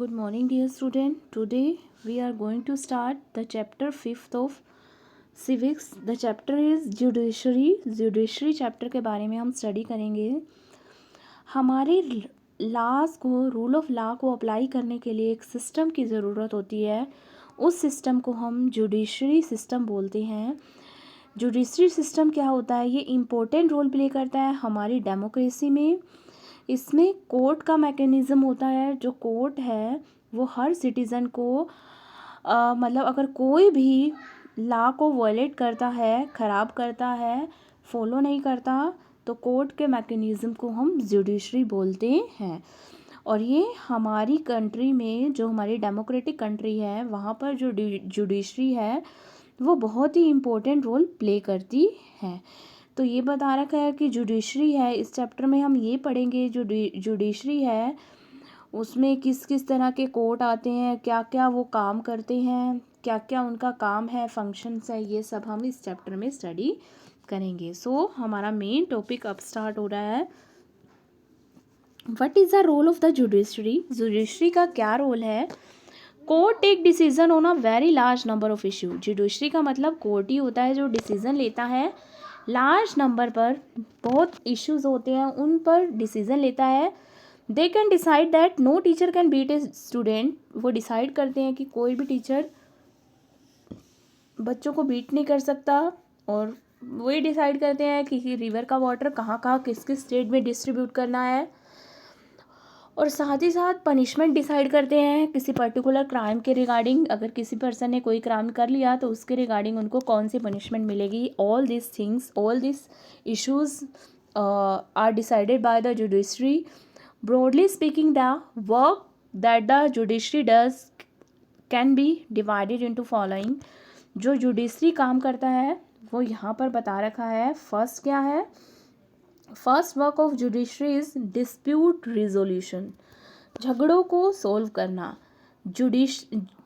Good morning, dear student. Today we are going to start the chapter 5th of civics. The chapter is judiciary. Judiciary chapter के बारे में हम study करेंगे. हमारे laws को, rule of law को apply करने के लिए एक सिस्टम की ज़रूरत होती है. उस सिस्टम को हम जुडिशरी सिस्टम बोलते हैं. जुडिशरी सिस्टम क्या होता है? ये इम्पोर्टेंट रोल प्ले करता है हमारी डेमोक्रेसी में. इसमें कोर्ट का मैकेनिज़्म होता है. जो कोर्ट है वो हर सिटीज़न को मतलब अगर कोई भी लॉ को वायलेट करता है, ख़राब करता है, फॉलो नहीं करता, तो कोर्ट के मैकेनिज़्म को हम जुडिशरी बोलते हैं. और ये हमारी कंट्री में, जो हमारी डेमोक्रेटिक कंट्री है, वहाँ पर जो जुडिशरी है वो बहुत ही इम्पोर्टेंट रोल प्ले करती है. तो ये बता रखा है कि जुडिशरी है. इस चैप्टर में हम ये पढ़ेंगे जो जुडिशरी है उसमें किस किस तरह के कोर्ट आते हैं, क्या क्या वो काम करते हैं, क्या क्या उनका काम है, फंक्शंस है, ये सब हम इस चैप्टर में स्टडी करेंगे. सो हमारा मेन टॉपिक अब स्टार्ट हो रहा है. What is the role of the judiciary? Judiciary का क्या रोल है? Court take decision on a very large number of issue. Judiciary का मतलब कोर्ट ही होता है जो डिसीजन लेता है. लार्ज नंबर पर बहुत इश्यूज़ होते हैं, उन पर डिसीजन लेता है. They can decide that no teacher can beat a student. वो डिसाइड करते हैं कि कोई भी टीचर बच्चों को बीट नहीं कर सकता. और वही डिसाइड करते हैं कि रिवर का वाटर कहाँ कहाँ किस किस स्टेट में डिस्ट्रीब्यूट करना है. और साथ ही साथ पनिशमेंट डिसाइड करते हैं किसी पर्टिकुलर क्राइम के रिगार्डिंग. अगर किसी पर्सन ने कोई क्राइम कर लिया तो उसके रिगार्डिंग उनको कौन सी पनिशमेंट मिलेगी. All this things, all this issues are decided by the judiciary. Broadly speaking, the work that the judiciary does can be divided into following. जो जुडिशरी काम करता है वो यहाँ पर बता रखा है. फर्स्ट क्या है? First work of judiciary is dispute resolution. झगड़ों को सोल्व करना.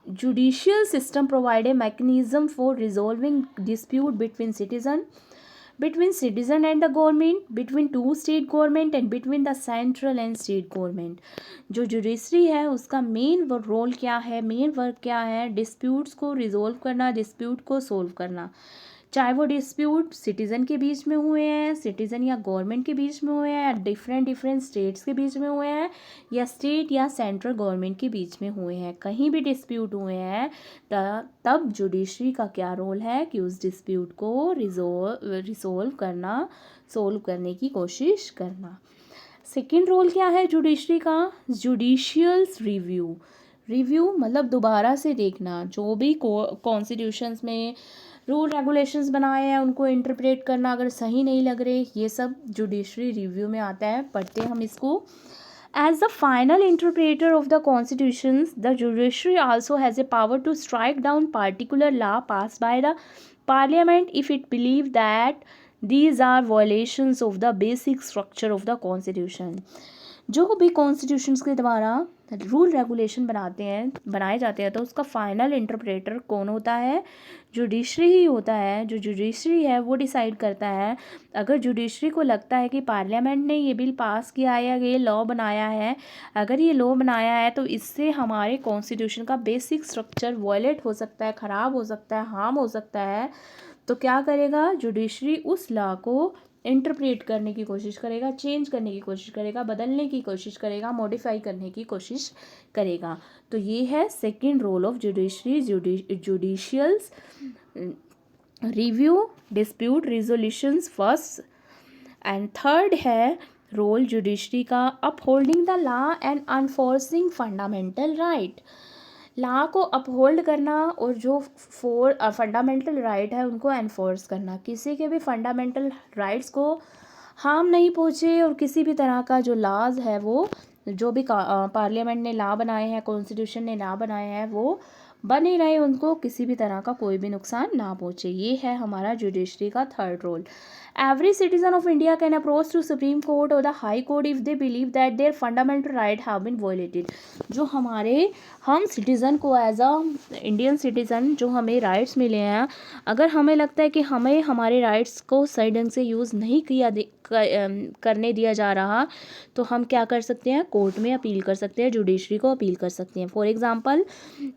Judicial system provide a mechanism for resolving dispute between citizen and the government, between two state government and between the central and state government. जो judiciary है उसका main role क्या है, main work क्या है? डिस्प्यूट्स को resolve करना, dispute को सोल्व करना. चाहे वो डिस्प्यूट सिटीज़न के बीच में हुए हैं, सिटीज़न या गवर्नमेंट के बीच में हुए हैं, या डिफरेंट स्टेट्स के बीच में हुए हैं, या स्टेट या सेंट्रल गवर्नमेंट के बीच में हुए हैं. कहीं भी डिस्प्यूट हुए हैं तब जुडिशरी का क्या रोल है कि उस डिस्प्यूट को रिजोल्व करना, सोल्व करने की कोशिश करना. सेकेंड रोल क्या है जुडिशरी का? Judicial review. रिव्यू मतलब दोबारा से देखना. जो भी कॉन्स्टिट्यूशंस में रूल रेगुलेशंस बनाए हैं उनको इंटरप्रेट करना, अगर सही नहीं लग रहे, ये सब जुडिशरी रिव्यू में आता है. पढ़ते हैं हम इसको. As the final interpreter of the constitutions, the judiciary also has a power to strike down particular law pass by the parliament if it believe that these are violations of the basic structure of the constitution. जो भी constitutions के द्वारा rule regulation बनाए जाते हैं तो उसका final interpreter कौन होता है? जुडिशरी ही होता है. जो जुडिशरी है वो डिसाइड करता है. अगर जुडिशरी को लगता है कि पार्लियामेंट ने ये बिल पास किया है या ये लॉ बनाया है, अगर ये लॉ बनाया है तो इससे हमारे कॉन्स्टिट्यूशन का बेसिक स्ट्रक्चर वायलेट हो सकता है, ख़राब हो सकता है, हार्म हो सकता है, तो क्या करेगा? जुडिशरी उस लॉ को इंटरप्रेट करने की कोशिश करेगा, चेंज करने की कोशिश करेगा, बदलने की कोशिश करेगा, मॉडिफाई करने की कोशिश करेगा. तो ये है second role of judiciary. Judicials review, dispute resolutions first. And third है रोल जुडिशरी का upholding the law and enforcing fundamental right. Law को अपहोल्ड करना और जो फंडामेंटल राइट है उनको एनफोर्स करना. किसी के भी फंडामेंटल राइट्स को हार्म नहीं पहुँचे और किसी भी तरह का जो लॉज है वो, जो भी पार्लियामेंट ने लॉ बनाए हैं, कॉन्स्टिट्यूशन ने लॉ बनाए हैं, वो बने रहे, उनको किसी भी तरह का कोई भी नुकसान ना पहुँचे. ये है हमारा जुडिशरी का third role. Every citizen of India can approach to Supreme Court or the High Court if they believe that their fundamental right have been violated. जो हम सिटीज़न को एज अ इंडियन सिटीज़न जो हमें rights मिले हैं, अगर हमें लगता है कि हमें हमारे राइट्स को सही ढंग से यूज़ नहीं करने दिया जा रहा, तो हम क्या कर सकते हैं, कोर्ट में अपील कर सकते हैं, जुडिशरी को अपील कर सकते हैं। For example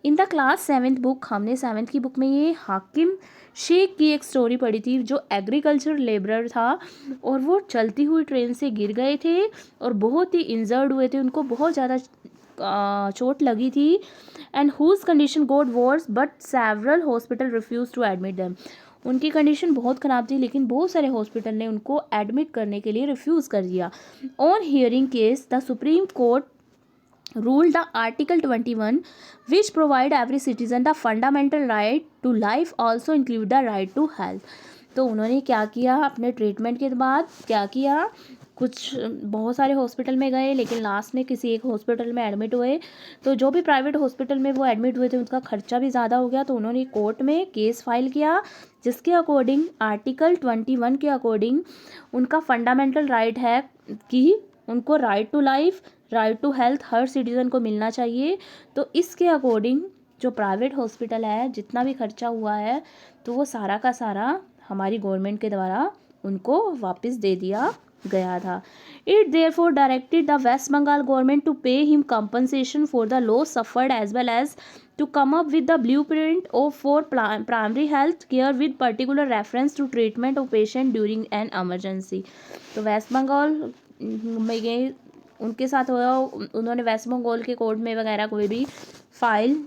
in the class 7th book, हमने 7th की बुक में ये हाकिम शेख की एक स्टोरी पढ़ी थी, जो एग्रीकल्चर लेबरर था और वो चलती हुई ट्रेन से गिर गए थे और बहुत ही इंजर्ड हुए थे, उनको बहुत ज़्यादा चोट लगी थी, and whose condition got worse but several hospital refuse to admit them. उनकी कंडीशन बहुत ख़राब थी, लेकिन बहुत सारे हॉस्पिटल ने उनको एडमिट करने के लिए रिफ्यूज़ कर दिया। On hearing case the supreme court ruled the Article 21 which provide every citizen the fundamental right to life also include the right to health। तो उन्होंने क्या किया, अपने ट्रीटमेंट के बाद क्या किया, कुछ बहुत सारे हॉस्पिटल में गए, लेकिन लास्ट में किसी एक हॉस्पिटल में एडमिट हुए, तो जो भी प्राइवेट हॉस्पिटल में वो एडमिट हुए थे उनका खर्चा भी ज़्यादा हो गया, तो उन्होंने कोर्ट में केस फाइल किया, जिसके अकॉर्डिंग आर्टिकल 21 के अकॉर्डिंग उनका फंडामेंटल राइट है कि उनको right to life, right to health हर सिटीज़न को मिलना चाहिए। तो इसके अकॉर्डिंग जो प्राइवेट हॉस्पिटल है, जितना भी खर्चा हुआ है, तो वो सारा का सारा हमारी गवर्नमेंट के द्वारा उनको वापस दे दिया गया था। It therefore directed the West Bengal government to pay him compensation for the loss suffered as well as to come up with the blueprint of for primary health care with particular reference to treatment of patient during an emergency। तो waste Bengal में गए, उनके साथ हुआ, उन्होंने waste Bengal के court में वगैरह कोई भी फाइल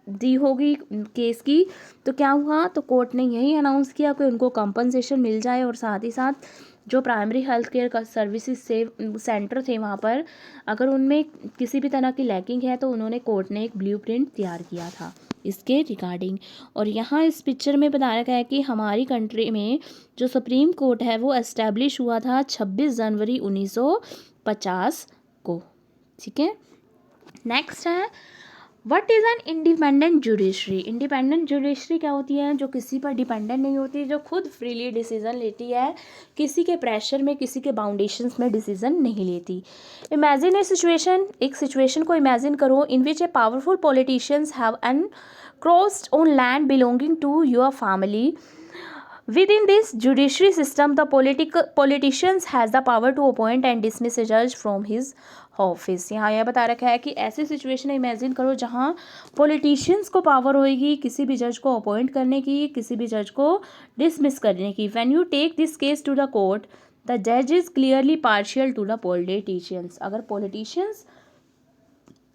दी होगी केस की, तो क्या हुआ, तो कोर्ट ने यही अनाउंस किया कि उनको कंपनसेशन मिल जाए, और साथ ही साथ जो प्राइमरी हेल्थ केयर का सर्विसेज से सेंटर थे वहाँ पर अगर उनमें किसी भी तरह की लैकिंग है, तो उन्होंने कोर्ट ने एक ब्लूप्रिंट तैयार किया था इसके रिगार्डिंग। और यहाँ इस पिक्चर में बताया गया है कि हमारी कंट्री में जो सुप्रीम कोर्ट है वो एस्टेब्लिश हुआ था 26 जनवरी 1950 को। ठीक है, नेक्स्ट है what is an independent judiciary. Independent judiciary क्या होती है, जो किसी पर डिपेंडेंट नहीं होती, जो खुद फ्रीली डिसीजन लेती है, किसी के प्रेशर में, किसी के बाउंडेशंस में डिसीजन नहीं लेती। इमेजिन ए सिचुएशन, एक सिचुएशन को इमेजिन करो in which a powerful politicians have encroached on land belonging to your family। Within this judiciary system, the politicians has the power to appoint and dismiss a judge from his office। यहाँ यह बता रखा है कि ऐसी situation imagine करो जहाँ politicians को पावर होएगी किसी भी जज को अपॉइंट करने की, किसी भी जज को डिसमिस करने की। When you take this case to the court, the जज is clearly partial to the politicians. अगर पॉलिटिशियंस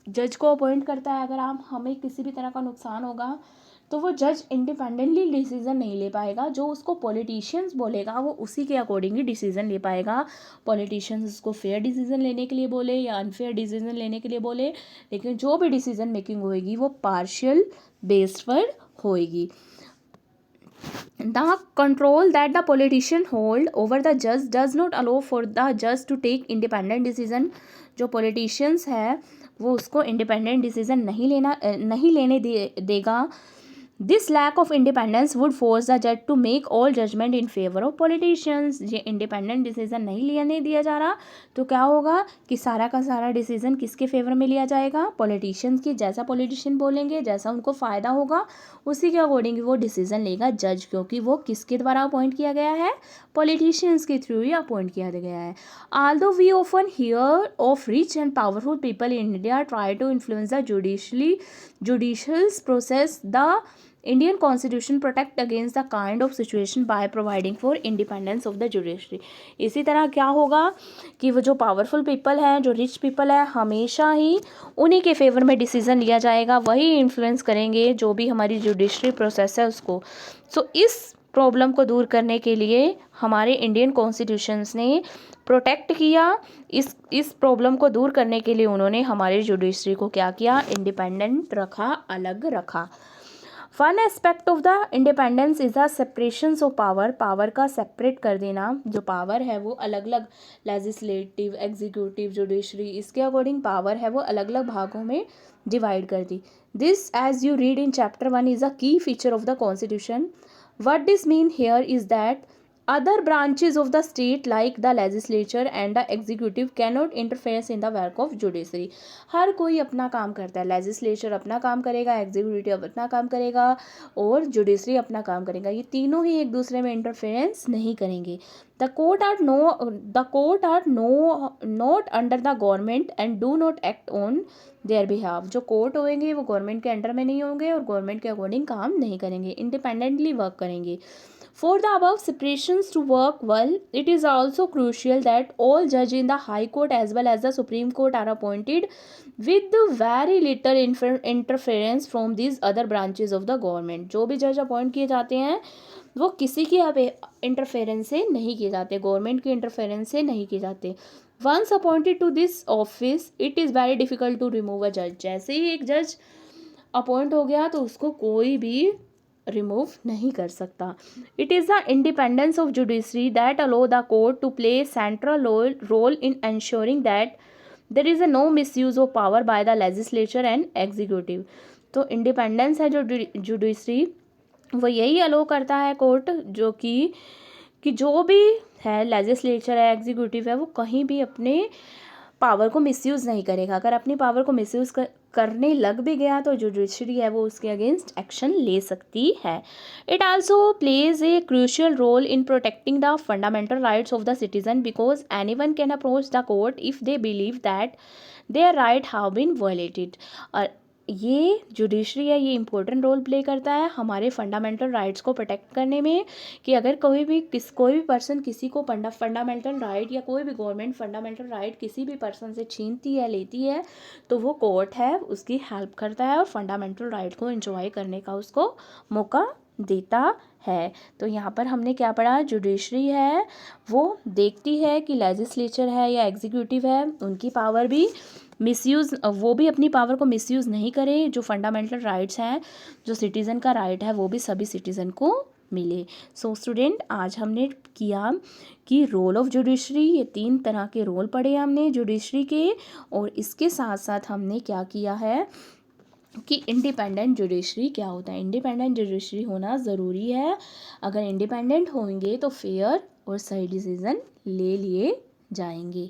जज को अपॉइंट करता है, अगर हमें किसी भी तरह का नुकसान होगा, तो वो जज इंडिपेंडेंटली डिसीजन नहीं ले पाएगा, जो उसको पॉलिटिशियंस बोलेगा वो उसी के अकॉर्डिंग ही डिसीजन ले पाएगा। पॉलिटिशियंस उसको फेयर डिसीजन लेने के लिए बोले या अनफेयर डिसीजन लेने के लिए बोले, लेकिन जो भी डिसीजन मेकिंग होएगी वो पार्शियल बेस्ड पर होएगी। The control that the politician hold over the judge does not allow for the judge to take independent decision। जो politicians है वो उसको independent decision नहीं लेने देगा। This lack of independence would force the judge to make all judgment in favor of politicians। ये independent decision नहीं लेने दिया जा रहा, तो क्या होगा कि सारा का सारा decision किसके फेवर में लिया जाएगा, politicians की। जैसा politician बोलेंगे, जैसा उनको फ़ायदा होगा, उसी के अकॉर्डिंग वो decision लेगा जज, क्योंकि वो किसके द्वारा अपॉइंट किया गया है, politicians के थ्रू ही अपॉइंट किया गया है। Although we often hear of rich and powerful people in India try to influence the judicial process, the Indian Constitution protect against the kind of situation by providing for independence of the judiciary। इसी तरह क्या होगा कि वो जो powerful people हैं, जो rich people है, हमेशा ही उन्हीं के फेवर में डिसीजन लिया जाएगा, वही इन्फ्लुएंस करेंगे जो भी हमारी जुडिशरी प्रोसेस है उसको। सो इस प्रॉब्लम को दूर करने के लिए हमारे इंडियन कॉन्स्टिट्यूशंस ने प्रोटेक्ट किया। इस प्रॉब्लम को दूर करने के लिए उन्होंने हमारे जुडिशरी को क्या किया, इंडिपेंडेंट रखा, अलग रखा। One aspect of the independence is the separation of power. Power का सेपरेट कर देना, जो पावर है वो अलग अलग लेजिस्लेटिव, एग्जीक्यूटिव, जुडिशरी, इसके अकॉर्डिंग पावर है वो अलग अलग भागों में डिवाइड कर दी। This as you read in chapter 1 is a key feature of the constitution. What this mean here is that other branches of the state like the legislature and the executive cannot interfere in the work of judiciary. हर कोई अपना काम करता है, legislature अपना काम करेगा, executive अपना काम करेगा और judiciary अपना काम करेगा, ये तीनों ही एक दूसरे में interference नहीं करेंगे. The court are not under the government and do not act on their behalf. जो कोर्ट होंगे वो गवर्नमेंट के अंडर में नहीं होंगे और गवर्नमेंट के अकॉर्डिंग काम नहीं करेंगे, इंडिपेंडेंटली वर्क करेंगे. For the above separations to work well, it is also crucial that all judges in the High Court as well as the Supreme Court are appointed with very little interference from these other branches of the government. जो भी जज appoint किए जाते हैं वो किसी की interference से नहीं किए जाते, गवर्नमेंट की इंटरफेरेंस से नहीं किए जाते. Once appointed to this office, it is very difficult to remove a judge. जैसे ही एक जज अपॉइंट हो गया तो उसको कोई भी रिमूव नहीं कर सकता. It is the independence of judiciary that allow the court to play central role in ensuring that there is no misuse of power by the legislature and executive. तो इंडिपेंडेंस है जो judiciary वो यही अलो करता है court, जो कि जो भी है लेजिस्लेचर है एग्जीक्यूटिव है वो कहीं भी अपने पावर को मिसयूज़ नहीं करेगा. अगर अपनी पावर को मिसयूज़ करने लग भी गया तो जो जुडिशरी है वो उसके अगेंस्ट एक्शन ले सकती है. It also plays a crucial role in protecting the fundamental rights of the citizen because anyone can approach the court if they believe that their right have been violated. और ये judiciary है ये important role play करता है हमारे fundamental rights को protect करने में, कि अगर कोई भी पर्सन किसी को फंडामेंटल राइट या कोई भी गवर्नमेंट फंडामेंटल राइट किसी भी पर्सन से छीनती है लेती है तो वो कोर्ट है उसकी हेल्प करता है और फंडामेंटल राइट को एंजॉय करने का उसको मौका देता है. तो यहाँ पर हमने क्या पढ़ा, जुडिशरी है वो देखती है कि लेजिस्लेचर है या एग्जीक्यूटिव है उनकी पावर भी मिसयूज़, वो भी अपनी पावर को मिसयूज़ नहीं करे, जो फंडामेंटल राइट्स हैं जो सिटीज़न का राइट है वो भी सभी सिटीज़न को मिले. सो स्टूडेंट आज हमने किया कि रोल ऑफ जुडिशरी, ये 3 तरह के रोल पढ़े हमने जुडिशरी के, और इसके साथ साथ हमने क्या किया है कि इंडिपेंडेंट जुडिशरी क्या होता है. इंडिपेंडेंट जुडिशरी होना ज़रूरी है, अगर इंडिपेंडेंट होंगे तो फेयर और सही डिसीज़न ले लिए जाएंगे.